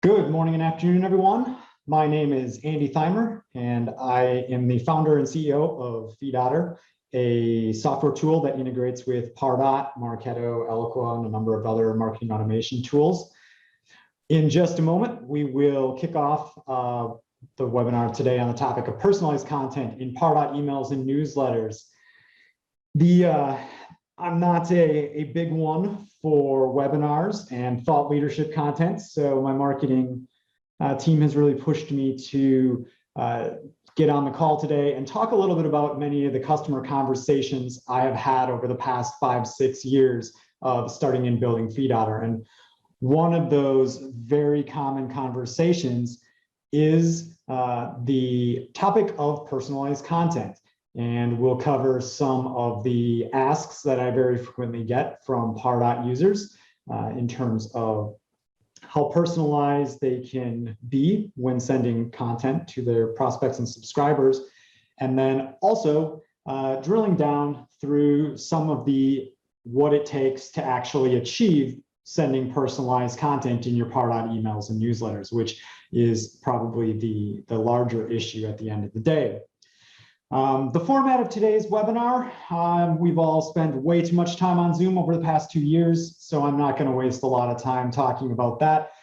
Good morning and afternoon, everyone. My name is Andy Thimer, and I am the founder and CEO of Pardot, a software tool that integrates with Pardot, Marketo, Eloqua, and a number of other marketing automation tools. In just a moment, we will kick off the webinar today on the topic of personalized content in Pardot emails and newsletters. I'm not a big one for webinars and thought leadership content, so my marketing team has really pushed me to get on the call today and talk a little bit about many of the customer conversations I have had over the past 5-6 years of starting and building Pardot. And one of those very common conversations is the topic of personalized content. And we'll cover some of the asks that I very frequently get from Pardot users in terms of how personalized they can be when sending content to their prospects and subscribers. And then also drilling down through some of what it takes to actually achieve sending personalized content in your Pardot emails and newsletters, which is probably the larger issue at the end of the day. The format of today's webinar, we've all spent way too much time on Zoom over the past 2 years, so I'm not going to waste a lot of time talking about that.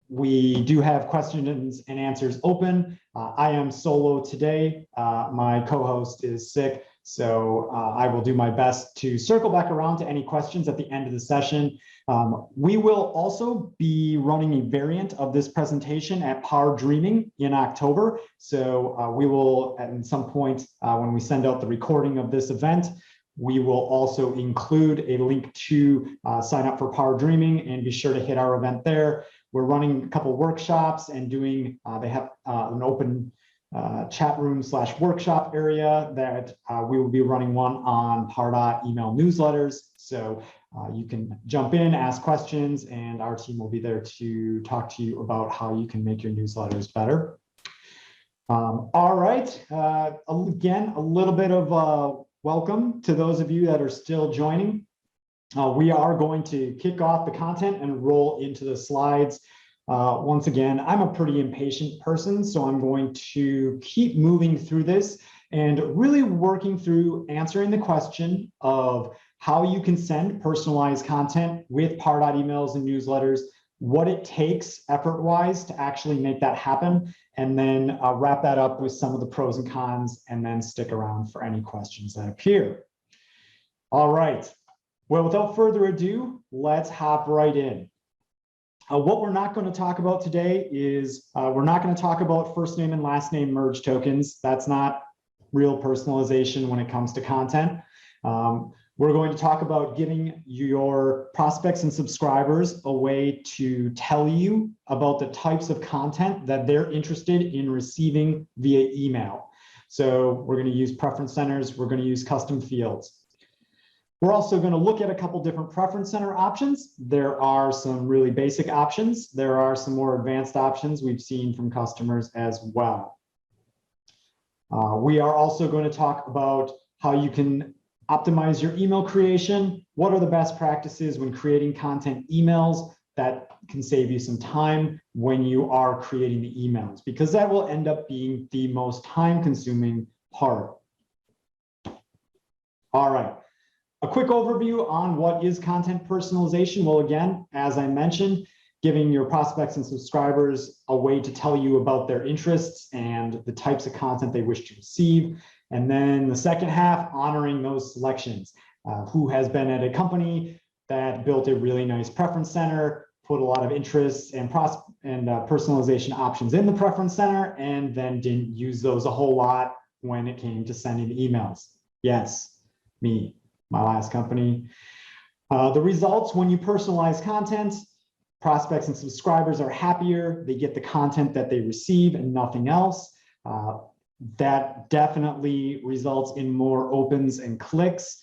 We do have questions and answers open. I am solo today. My co-host is sick, so I will do my best to circle back around to any questions at the end of the session. We will also be running a variant of this presentation at Par Dreaming in October. So we will, at some point when we send out the recording of this event, we will also include a link to sign up for Par Dreaming and be sure to hit our event there. We're running a couple workshops and doing, they have an open chat room / workshop area that we will be running one on Pardot email newsletters. So you can jump in, ask questions, and our team will be there to talk to you about how you can make your newsletters better. All right, again, a little bit of welcome to those of you that are still joining. We are going to kick off the content and roll into the slides. Once again, I'm a pretty impatient person, so I'm going to keep moving through this and really working through answering the question of how you can send personalized content with Pardot emails and newsletters, what it takes effort-wise to actually make that happen, and then wrap that up with some of the pros and cons, and then stick around for any questions that appear. All right, well, without further ado, let's hop right in. What we're not going to talk about today is we're not going to talk about first name and last name merge tokens. That's not real personalization when it comes to content. We're going to talk about giving your prospects and subscribers a way to tell you about the types of content that they're interested in receiving via email. So we're going to use preference centers. We're going to use custom fields. We're also going to look at a couple different preference center options. There are some really basic options. There are some more advanced options we've seen from customers as well. We are also going to talk about how you can optimize your email creation. What are the best practices when creating content emails that can save you some time when you are creating the emails, because that will end up being the most time-consuming part. All right. A quick overview on what is content personalization. Well, again, as I mentioned, giving your prospects and subscribers a way to tell you about their interests and the types of content they wish to receive. And then the second half, honoring those selections. Who has been at a company that built a really nice preference center, put a lot of interests and personalization options in the preference center, and then didn't use those a whole lot when it came to sending emails. Yes, me. My last company. The results when you personalize content, prospects and subscribers are happier. They get the content that they receive and nothing else. That definitely results in more opens and clicks.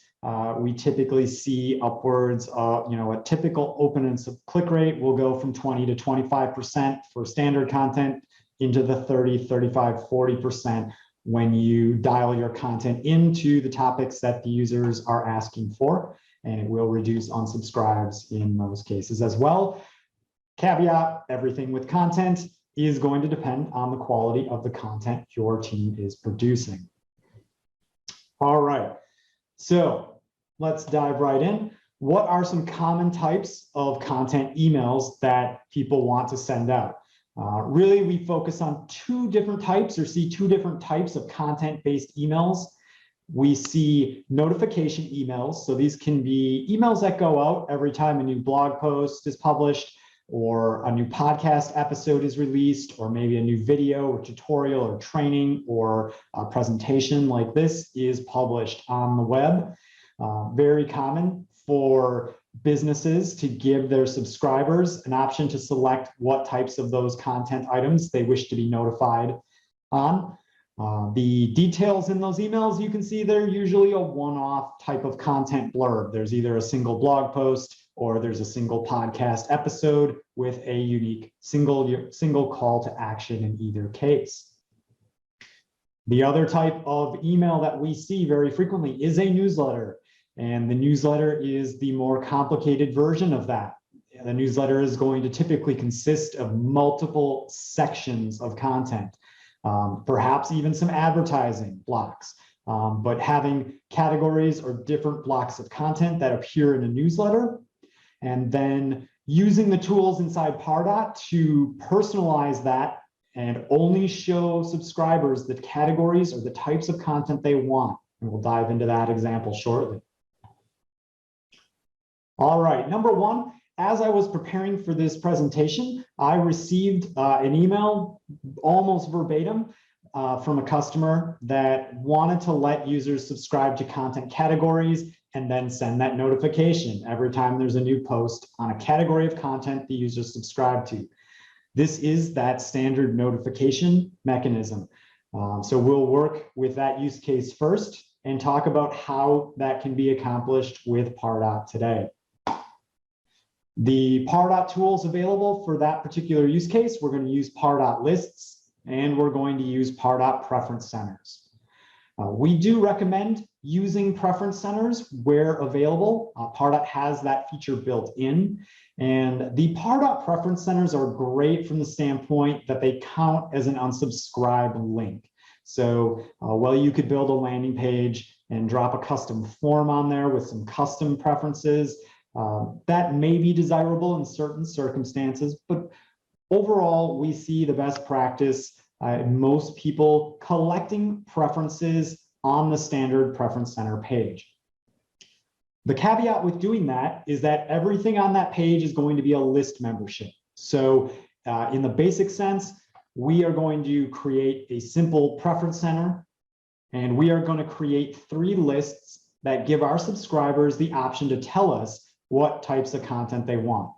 We typically see upwards of, a typical open and click rate will go from 20 to 25% for standard content into the 30, 35, 40% when you dial your content into the topics that the users are asking for, and it will reduce unsubscribes in most cases as well. Caveat, everything with content is going to depend on the quality of the content your team is producing. All right, so let's dive right in. What are some common types of content emails that people want to send out? Really, we focus on two different types or see two different types of content-based emails. We see notification emails. So these can be emails that go out every time a new blog post is published, or a new podcast episode is released, or maybe a new video or tutorial or training or a presentation like this is published on the web. Very common for businesses to give their subscribers an option to select what types of those content items they wish to be notified on. The details in those emails, you can see they're usually a one-off type of content blurb. There's either a single blog post or there's a single podcast episode with a unique single call to action in either case. The other type of email that we see very frequently is a newsletter, and the newsletter is the more complicated version of that. The newsletter is going to typically consist of multiple sections of content. Perhaps even some advertising blocks, but having categories or different blocks of content that appear in a newsletter, and then using the tools inside Pardot to personalize that and only show subscribers the categories or the types of content they want. And we'll dive into that example shortly. All right, number one, as I was preparing for this presentation, I received an email almost verbatim from a customer that wanted to let users subscribe to content categories and then send that notification every time there's a new post on a category of content the users subscribe to. This is that standard notification mechanism. So we'll work with that use case first and talk about how that can be accomplished with Pardot today. The Pardot tools available for that particular use case, we're going to use Pardot lists, and we're going to use Pardot preference centers. We do recommend using preference centers where available. Pardot has that feature built in, and the Pardot preference centers are great from the standpoint that they count as an unsubscribe link. So while you could build a landing page and drop a custom form on there with some custom preferences, that may be desirable in certain circumstances, but overall, we see the best practice most people collecting preferences on the standard preference center page. The caveat with doing that is that everything on that page is going to be a list membership. So in the basic sense, we are going to create a simple preference center, and we are going to create 3 lists that give our subscribers the option to tell us what types of content they want.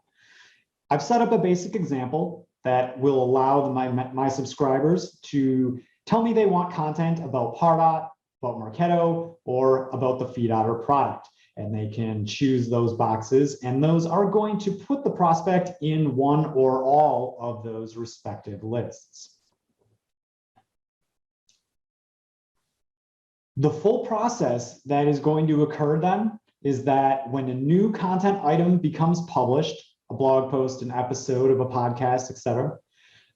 I've set up a basic example that will allow my subscribers to tell me they want content about Pardot, about Marketo, or about the feed otter product. And they can choose those boxes, and those are going to put the prospect in one or all of those respective lists. The full process that is going to occur then is that when a new content item becomes published, a blog post, an episode of a podcast, etc.,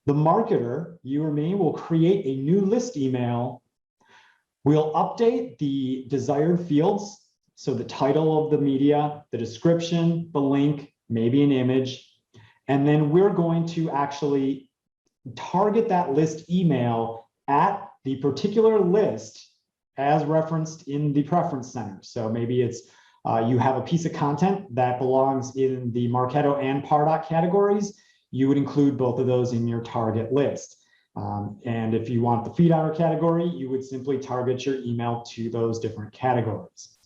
the marketer, you or me, will create a new list email. We'll update the desired fields, so the title of the media, the description, the link, maybe an image, and then we're going to actually target that list email at the particular list as referenced in the preference center. So maybe it's you have a piece of content that belongs in the Marketo and Pardot categories, you would include both of those in your target list. And if you want the feed otter category, you would simply target your email to those different categories.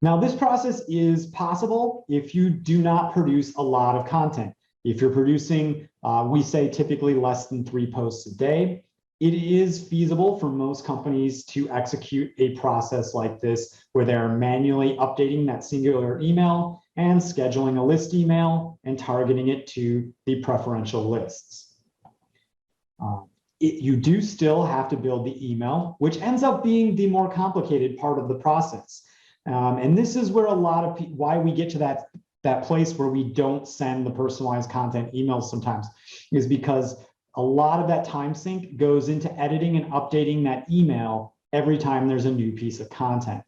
Now, this process is possible if you do not produce a lot of content. If you're producing, we say typically less than 3 posts a day, it is feasible for most companies to execute a process like this where they're manually updating that singular email and scheduling a list email and targeting it to the preferential lists. You do still have to build the email, which ends up being the more complicated part of the process. And this is where a lot of why we get to that that place where we don't send the personalized content emails sometimes is because a lot of that time sink goes into editing and updating that email every time there's a new piece of content.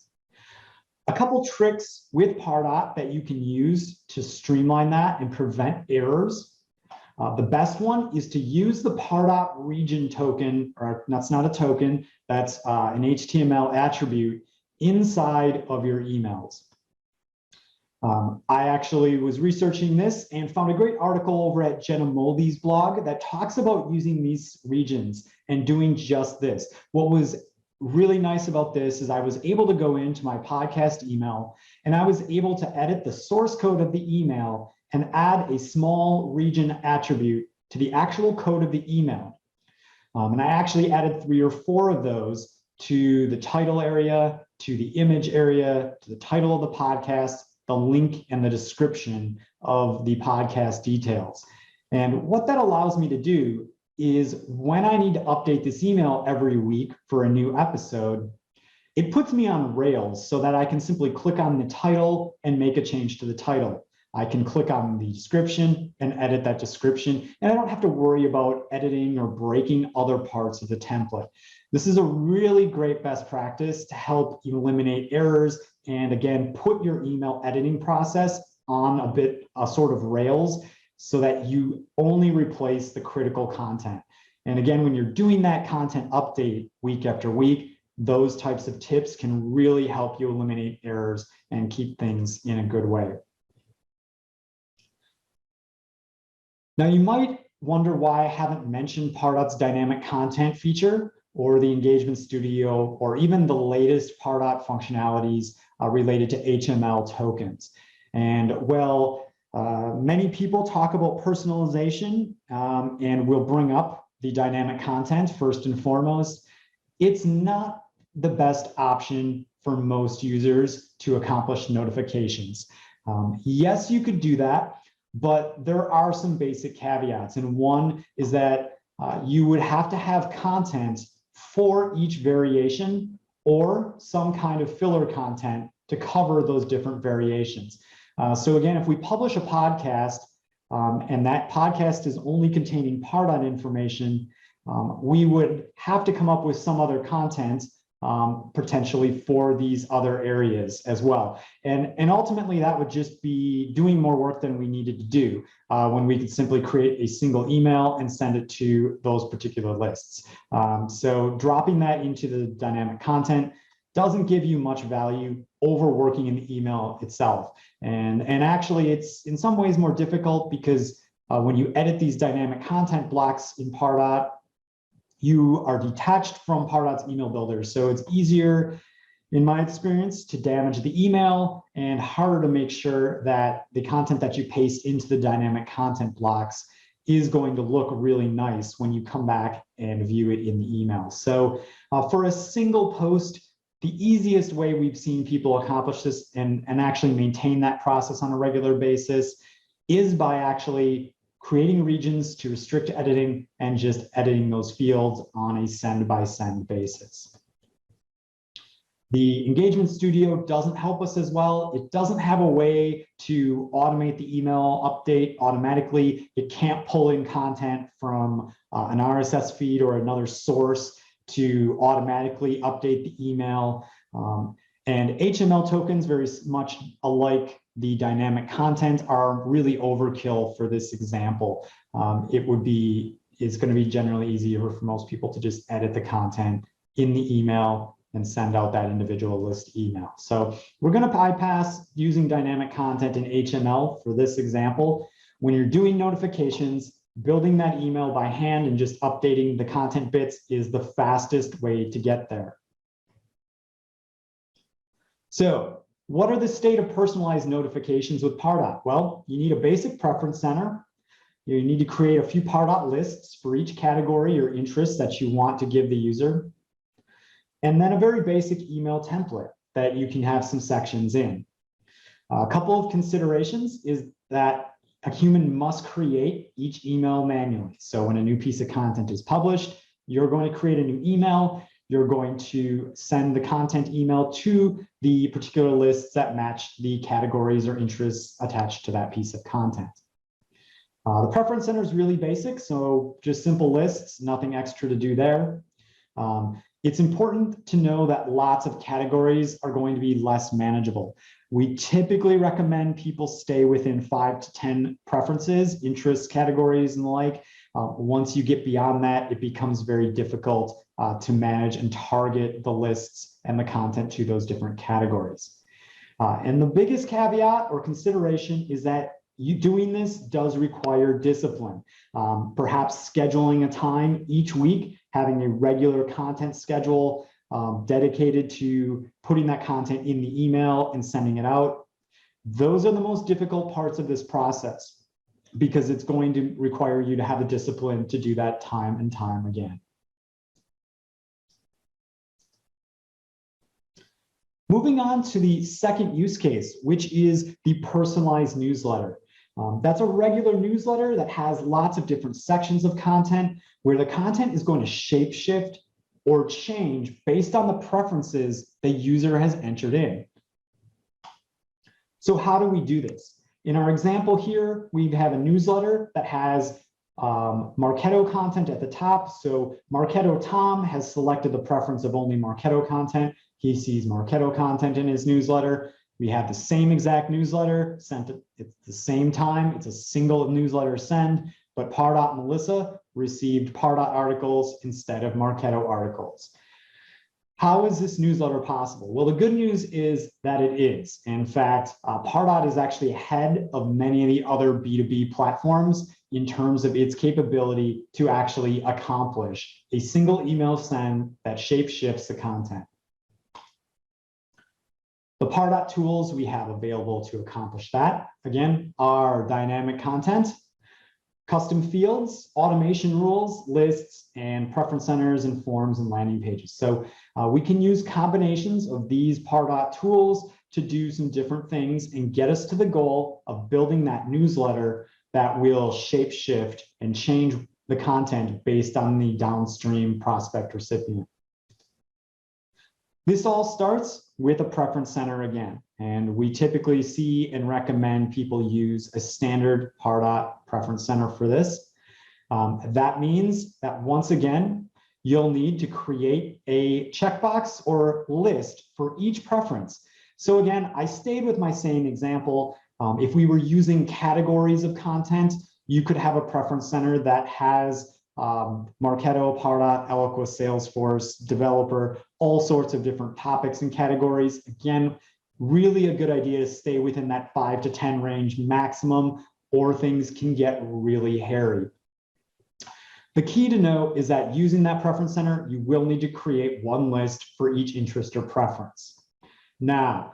A couple tricks with Pardot that you can use to streamline that and prevent errors. The best one is to use the Pardot region token, or that's not a token, that's an HTML attribute inside of your emails. I actually was researching this and found a great article over at Jenna Moldy's blog that talks about using these regions and doing just this. What was really nice about this is I was able to go into my podcast email and I was able to edit the source code of the email and add a small region attribute to the actual code of the email. And I actually added 3 or 4 of those to the title area, to the image area, to the title of the podcast, the link, and the description of the podcast details. And what that allows me to do is when I need to update this email every week for a new episode, it puts me on rails so that I can simply click on the title and make a change to the title. I can click on the description and edit that description, and I don't have to worry about editing or breaking other parts of the template. This is a really great best practice to help eliminate errors and, again, put your email editing process on a sort of rails so that you only replace the critical content. And again, when you're doing that content update week after week, those types of tips can really help you eliminate errors and keep things in a good way. Now, you might wonder why I haven't mentioned Pardot's dynamic content feature or the Engagement Studio or even the latest Pardot functionalities related to HTML tokens. And well, many people talk about personalization and will bring up the dynamic content first and foremost. It's not the best option for most users to accomplish notifications. Yes, you could do that, but there are some basic caveats. And one is that you would have to have content for each variation or some kind of filler content to cover those different variations. So again, if we publish a podcast and that podcast is only containing Pardot information, we would have to come up with some other content potentially for these other areas as well. And ultimately that would just be doing more work than we needed to do when we could simply create a single email and send it to those particular lists. So dropping that into the dynamic content doesn't give you much value over working in the email itself. And actually it's in some ways more difficult because when you edit these dynamic content blocks in Pardot, you are detached from Pardot's email builder. So it's easier, in my experience, to damage the email and harder to make sure that the content that you paste into the dynamic content blocks is going to look really nice when you come back and view it in the email. So for a single post, the easiest way we've seen people accomplish this and actually maintain that process on a regular basis is by actually creating regions to restrict editing and just editing those fields on a send by send basis. The Engagement Studio doesn't help us as well. It doesn't have a way to automate the email update automatically. It can't pull in content from an RSS feed or another source to automatically update the email. And HTML tokens, very much alike the dynamic content, are really overkill for this example. It's going to be generally easier for most people to just edit the content in the email and send out that individual list email. So we're going to bypass using dynamic content in HTML for this example. When you're doing notifications, building that email by hand and just updating the content bits is the fastest way to get there. So what are the state of personalized notifications with Pardot? Well, you need a basic preference center. You need to create a few Pardot lists for each category or interest that you want to give the user. And then a very basic email template that you can have some sections in. A couple of considerations is that a human must create each email manually. So when a new piece of content is published, you're going to create a new email. you're going to send the content email to the particular lists that match the categories or interests attached to that piece of content. The preference center is really basic, so just simple lists, nothing extra to do there. It's important to know that lots of categories are going to be less manageable. We typically recommend people stay within 5 to 10 preferences, interests, categories, and the like. Once you get beyond that, it becomes very difficult to manage and target the lists and the content to those different categories. And the biggest caveat or consideration is that doing this does require discipline. Perhaps scheduling a time each week, having a regular content schedule dedicated to putting that content in the email and sending it out. Those are the most difficult parts of this process because it's going to require you to have the discipline to do that time and time again. Moving on to the second use case, which is the personalized newsletter. That's a regular newsletter that has lots of different sections of content where the content is going to shapeshift or change based on the preferences the user has entered in. So how do we do this? In our example here, we have a newsletter that has Marketo content at the top. So Marketo Tom has selected the preference of only Marketo content. He sees Marketo content in his newsletter. We have the same exact newsletter sent at the same time. It's a single newsletter send, but Pardot Melissa received Pardot articles instead of Marketo articles. How is this newsletter possible? Well, the good news is that it is. In fact, Pardot is actually ahead of many of the other B2B platforms in terms of its capability to actually accomplish a single email send that shapeshifts the content. The Pardot tools we have available to accomplish that, again, are dynamic content, custom fields, automation rules, lists, and preference centers and forms and landing pages. So we can use combinations of these Pardot tools to do some different things and get us to the goal of building that newsletter that will shapeshift and change the content based on the downstream prospect recipient. This all starts with a preference center again, and we typically see and recommend people use a standard Pardot preference center for this. That means that once again, you'll need to create a checkbox or list for each preference. So again, I stayed with my same example. If we were using categories of content, you could have a preference center that has Marketo, Pardot, Eloqua, Salesforce, developer, all sorts of different topics and categories. Again, really a good idea to stay within that 5 to 10 range maximum, or things can get really hairy. The key to know is that using that preference center, you will need to create one list for each interest or preference. Now,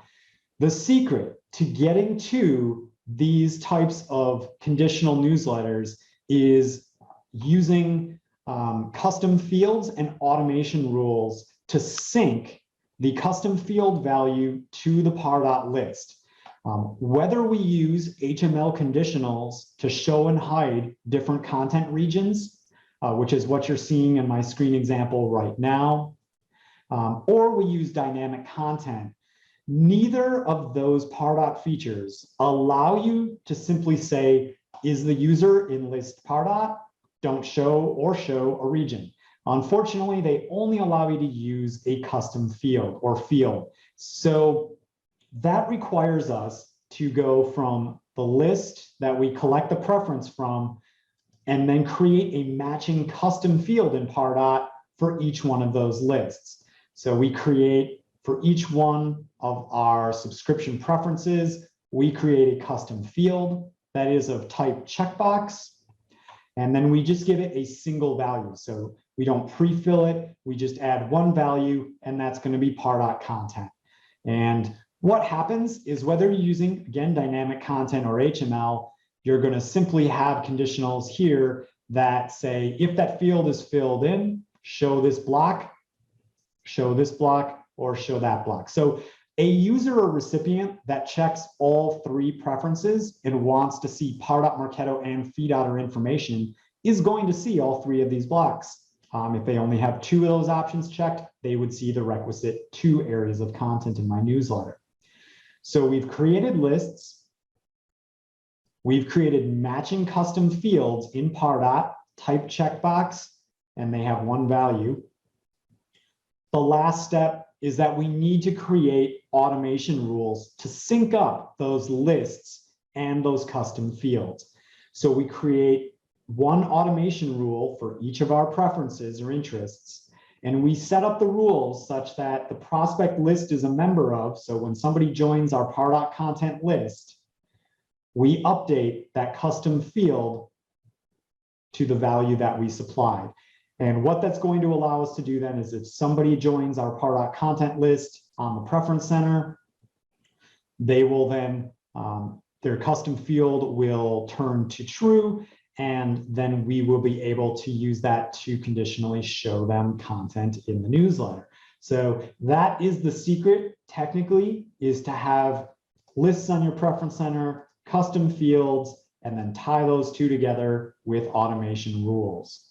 the secret to getting to these types of conditional newsletters is using custom fields and automation rules to sync the custom field value to the Pardot list. Whether we use HTML conditionals to show and hide different content regions, which is what you're seeing in my screen example right now, or we use dynamic content, neither of those Pardot features allow you to simply say, is the user in list Pardot? Don't show or show a region. Unfortunately, they only allow you to use a custom field or field. So that requires us to go from the list that we collect the preference from and then create a matching custom field in Pardot for each one of those lists. So we create for each one of our subscription preferences, we create a custom field that is of type checkbox. And then we just give it a single value. So we don't pre-fill it, we just add one value, and that's going to be Pardot content. And what happens is whether you're using, again, dynamic content or HTML, you're going to simply have conditionals here that say, if that field is filled in, show this block, or show that block. So a user or recipient that checks all three preferences and wants to see Pardot, Marketo, and feed outer information is going to see all three of these blocks. If they only have 2 of those options checked, they would see the requisite 2 areas of content in my newsletter. So we've created lists. We've created matching custom fields in Pardot, type checkbox, and they have 1 value. The last step is that we need to create automation rules to sync up those lists and those custom fields. So we create 1 automation rule for each of our preferences or interests, and we set up the rules such that the prospect list is a member of, so when somebody joins our Pardot content list, we update that custom field to the value that we supplied. And what that's going to allow us to do then is if somebody joins our Pardot content list on the preference center, they will then, their custom field will turn to true, and then we will be able to use that to conditionally show them content in the newsletter. So that is the secret, technically, is to have lists on your preference center, custom fields, and then tie those 2 together with automation rules.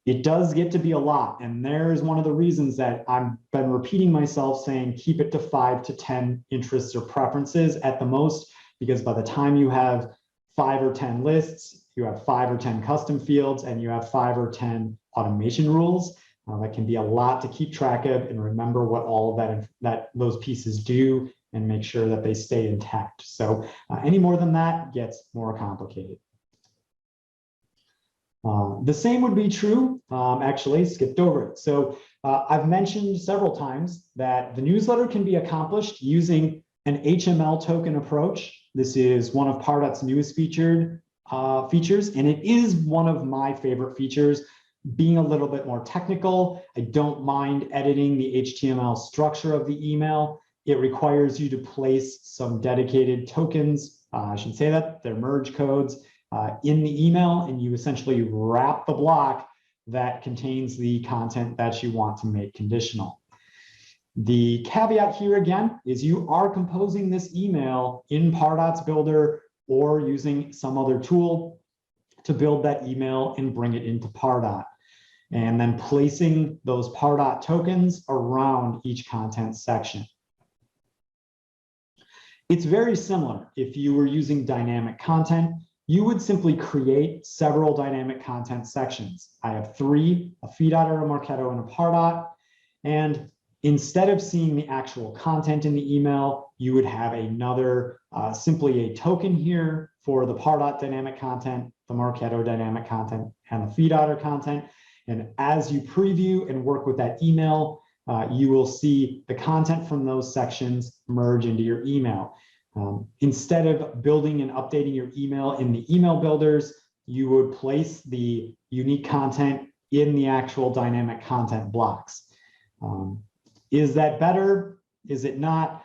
It does get to be a lot, and there's one of the reasons that I've been repeating myself saying keep it to 5 to 10 interests or preferences at the most, because by the time you have 5 or 10 lists, you have 5 or 10 custom fields, and you have 5 or 10 automation rules. That can be a lot to keep track of and remember what all of those pieces do and make sure that they stay intact. So any more than that gets more complicated. The same would be true, actually, skipped over it. So I've mentioned several times that the newsletter can be accomplished using an HTML token approach. This is one of Pardot's newest features, and it is one of my favorite features. Being a little bit more technical, I don't mind editing the HTML structure of the email. It requires you to place some dedicated tokens, I should say that, they're merge codes, in the email, and you essentially wrap the block that contains the content that you want to make conditional. The caveat here again is you are composing this email in Pardot's builder or using some other tool to build that email and bring it into Pardot, and then placing those Pardot tokens around each content section. It's very similar. If you were using dynamic content, you would simply create several dynamic content sections. I have 3, a feed otter, a Marketo, and a Pardot. And instead of seeing the actual content in the email, you would have another, simply a token here for the Pardot dynamic content, the Marketo dynamic content, and the feed otter content. And as you preview and work with that email, you will see the content from those sections merge into your email. Instead of building and updating your email in the email builders, you would place the unique content in the actual dynamic content blocks. Is that better? Is it not?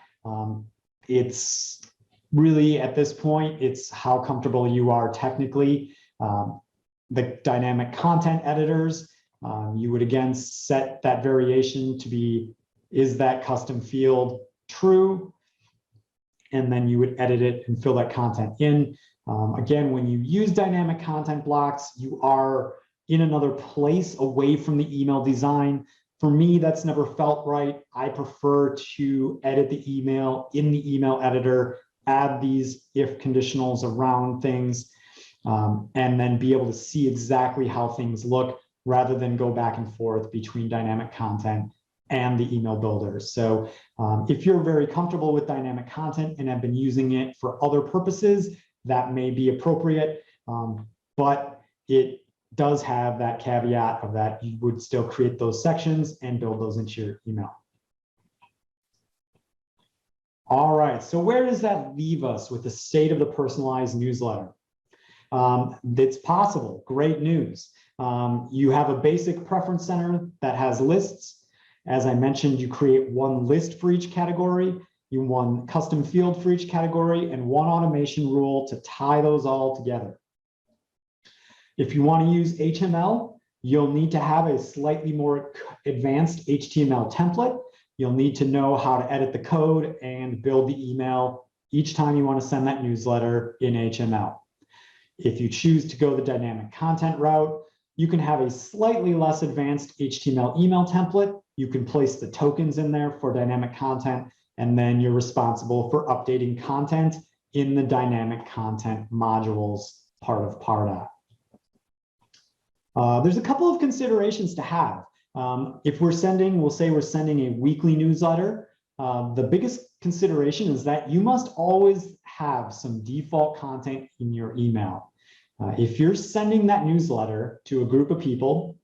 It's really, at this point, it's how comfortable you are technically. The dynamic content editors, you would again set that variation to be, is that custom field true? And then you would edit it and fill that content in. Again, when you use dynamic content blocks, you are in another place away from the email design. For me, that's never felt right. I prefer to edit the email in the email editor, add these if conditionals around things, and then be able to see exactly how things look rather than go back and forth between dynamic content and the email builders. So if you're very comfortable with dynamic content and have been using it for other purposes, that may be appropriate, but it does have that caveat of that you would still create those sections and build those into your email. All right, so where does that leave us with the state of the personalized newsletter? It's possible, great news. You have a basic preference center that has lists. As I mentioned, you create 1 list for each category, you 1 custom field for each category, and 1 automation rule to tie those all together. If you want to use HTML, you'll need to have a slightly more advanced HTML template. You'll need to know how to edit the code and build the email each time you want to send that newsletter in HTML. If you choose to go the dynamic content route, you can have a slightly less advanced HTML email template. You can place the tokens in there for dynamic content, and then you're responsible for updating content in the dynamic content modules part of Pardot. There's a couple of considerations to have. If we're sending, we'll say we're sending a weekly newsletter, the biggest consideration is that you must always have some default content in your email. If you're sending that newsletter to a group of people,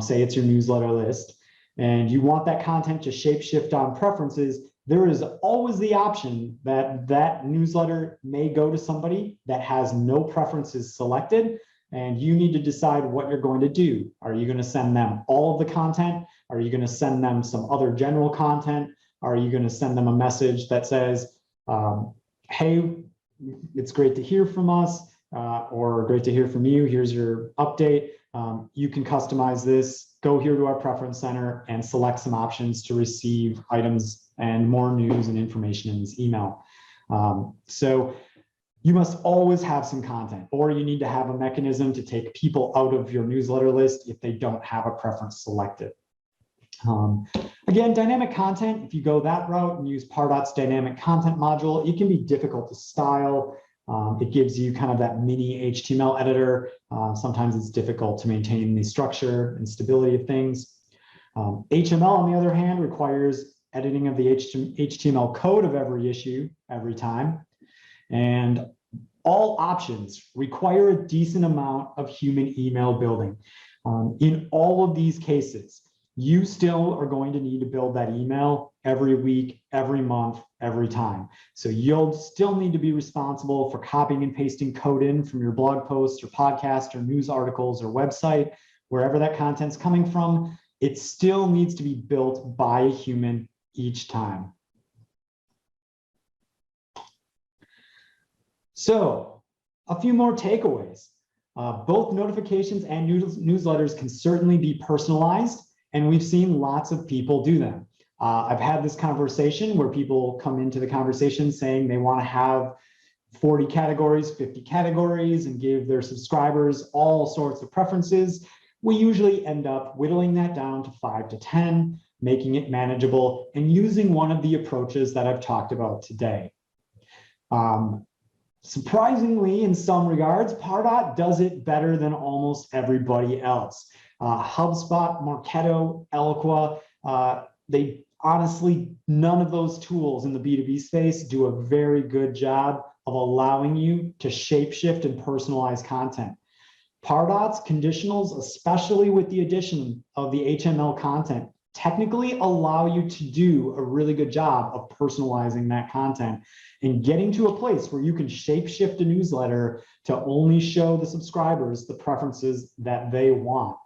say it's your newsletter list, and you want that content to shapeshift on preferences, there is always the option that that newsletter may go to somebody that has no preferences selected, and you need to decide what you're going to do. Are you going to send them all of the content? Are you going to send them some other general content? Are you going to send them a message that says, hey, it's great to hear from us, or great to hear from you, here's your update. You can customize this, go here to our preference center and select some options to receive items and more news and information in this email. So you must always have some content, or you need to have a mechanism to take people out of your newsletter list if they don't have a preference selected. Again, dynamic content, if you go that route and use Pardot's dynamic content module, it can be difficult to style. It gives you kind of that mini HTML editor. Sometimes it's difficult to maintain the structure and stability of things. HTML, on the other hand, requires editing of the HTML code of every issue every time. And all options require a decent amount of human email building. In all of these cases, you still are going to need to build that email every week, every month, every time. So you'll still need to be responsible for copying and pasting code in from your blog posts or podcast or news articles or website, wherever that content's coming from. It still needs to be built by a human each time. So a few more takeaways. Both notifications and newsletters can certainly be personalized, and we've seen lots of people do them. I've had this conversation where people come into the conversation saying they want to have 40 categories, 50 categories, and give their subscribers all sorts of preferences. We usually end up whittling that down to 5 to 10, making it manageable, and using one of the approaches that I've talked about today. Surprisingly, in some regards, Pardot does it better than almost everybody else. HubSpot, Marketo, Eloqua, they honestly, none of those tools in the B2B space do a very good job of allowing you to shapeshift and personalize content. Pardot's conditionals, especially with the addition of the HTML content, technically allow you to do a really good job of personalizing that content and getting to a place where you can shapeshift a newsletter to only show the subscribers the preferences that they want.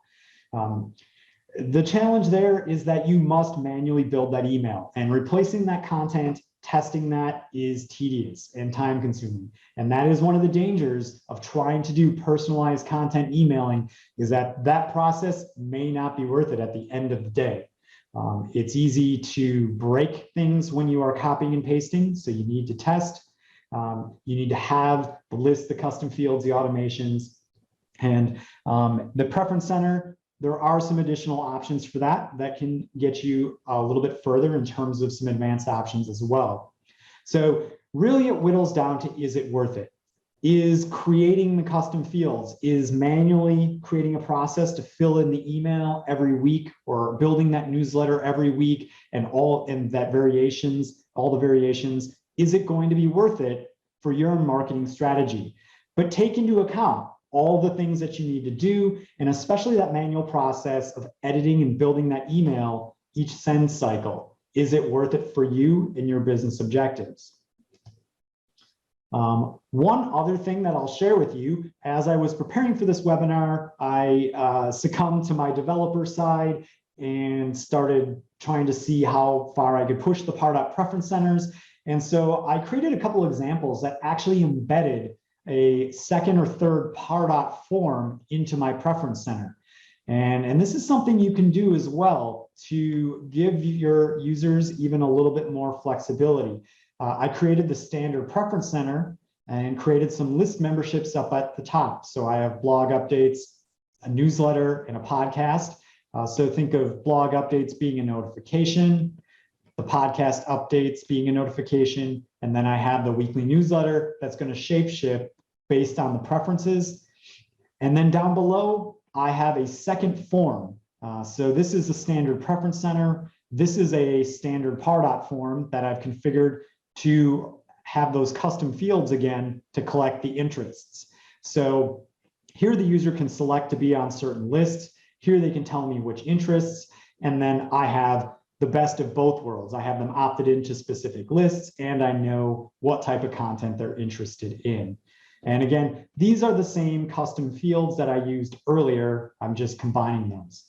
The challenge there is that you must manually build that email, and replacing that content, testing that is tedious and time consuming. And that is one of the dangers of trying to do personalized content emailing, is that that process may not be worth it at the end of the day. It's easy to break things when you are copying and pasting, so you need to test. You need to have the list, the custom fields, the automations, and the preference center. There are some additional options for that can get you a little bit further in terms of some advanced options as well. So really it whittles down to, is it worth it? Is creating the custom fields, is manually creating a process to fill in the email every week, or building that newsletter every week and all the variations, is it going to be worth it for your marketing strategy? But take into account all the things that you need to do, and especially that manual process of editing and building that email each send cycle. Is it worth it for you and your business objectives? One other thing that I'll share with you, as I was preparing for this webinar, I succumbed to my developer side and started trying to see how far I could push the Pardot preference centers. And so I created a couple of examples that actually embedded a second or third Pardot form into my preference center. And this is something you can do as well to give your users even a little bit more flexibility. I created the standard preference center and created some list memberships up at the top. So I have blog updates, a newsletter and a podcast. So think of blog updates being a notification, the podcast updates being a notification, and then I have the weekly newsletter that's going to shape shift based on the preferences. And then down below, I have a second form. So this is a standard preference center. This is a standard Pardot form that I've configured to have those custom fields again to collect the interests. So here the user can select to be on certain lists. Here they can tell me which interests, and then I have the best of both worlds. I have them opted into specific lists, and I know what type of content they're interested in. And again, these are the same custom fields that I used earlier. I'm just combining those.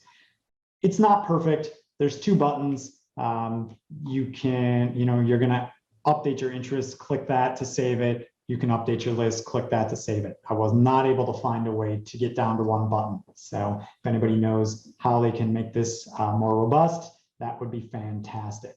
It's not perfect. There's two buttons. You can, you're gonna update your interests, click that to save it. You can update your list, click that to save it. I was not able to find a way to get down to one button. So if anybody knows how they can make this more robust, that would be fantastic.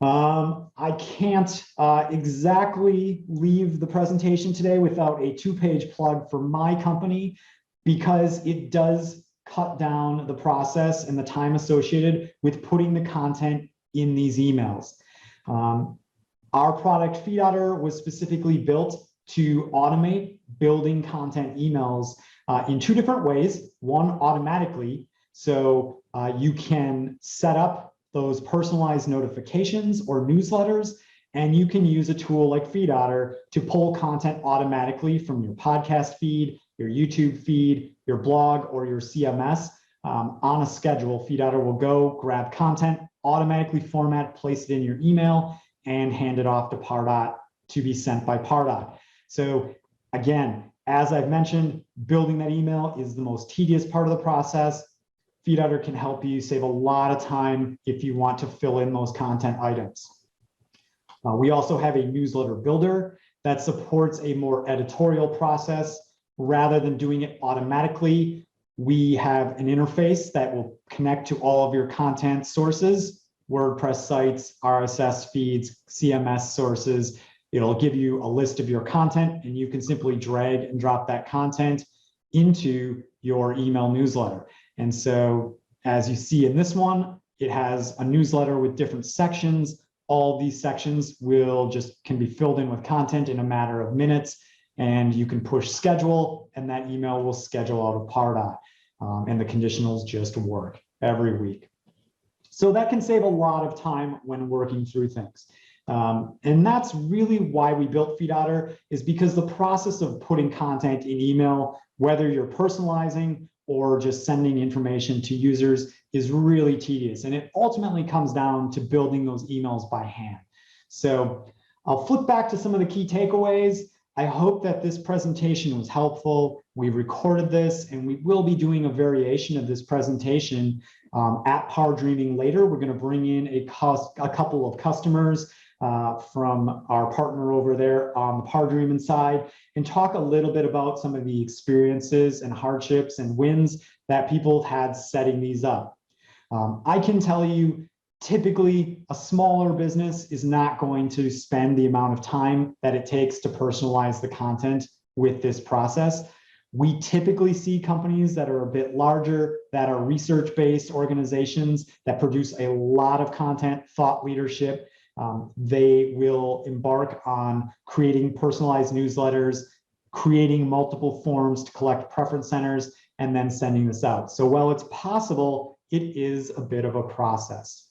I can't exactly leave the presentation today without a 2-page plug for my company, because it does cut down the process and the time associated with putting the content in these emails. Our product FeedOtter was specifically built to automate building content emails in 2 different ways. One, automatically, so you can set up those personalized notifications or newsletters, and you can use a tool like FeedOtter to pull content automatically from your podcast feed, your YouTube feed, your blog, or your CMS on a schedule. FeedOtter will go grab content, automatically format, place it in your email, and hand it off to Pardot to be sent by Pardot. So again, as I've mentioned, building that email is the most tedious part of the process. FeedOtter can help you save a lot of time if you want to fill in those content items. We also have a newsletter builder that supports a more editorial process. Rather than doing it automatically, we have an interface that will connect to all of your content sources, WordPress sites, RSS feeds, CMS sources. It'll give you a list of your content, and you can simply drag and drop that content into your email newsletter. And so as you see in this one, it has a newsletter with different sections. All of these sections can be filled in with content in a matter of minutes, and you can push schedule, and that email will schedule out of Pardot. And the conditionals just work every week. So that can save a lot of time when working through things. And that's really why we built FeedOtter, is because the process of putting content in email, whether you're personalizing or just sending information to users, is really tedious. And it ultimately comes down to building those emails by hand. So I'll flip back to some of the key takeaways. I hope that this presentation was helpful. We recorded this, and we will be doing a variation of this presentation at Power Dreaming later. We're going to bring in a couple of customers from our partner over there on the Power Dreaming side, and talk a little bit about some of the experiences and hardships and wins that people have had setting these up. I can tell you, typically a smaller business is not going to spend the amount of time that it takes to personalize the content with this process. We typically see companies that are a bit larger, that are research-based organizations that produce a lot of content, thought leadership. They will embark on creating personalized newsletters, creating multiple forms to collect preference centers, and then sending this out. So while it's possible, it is a bit of a process.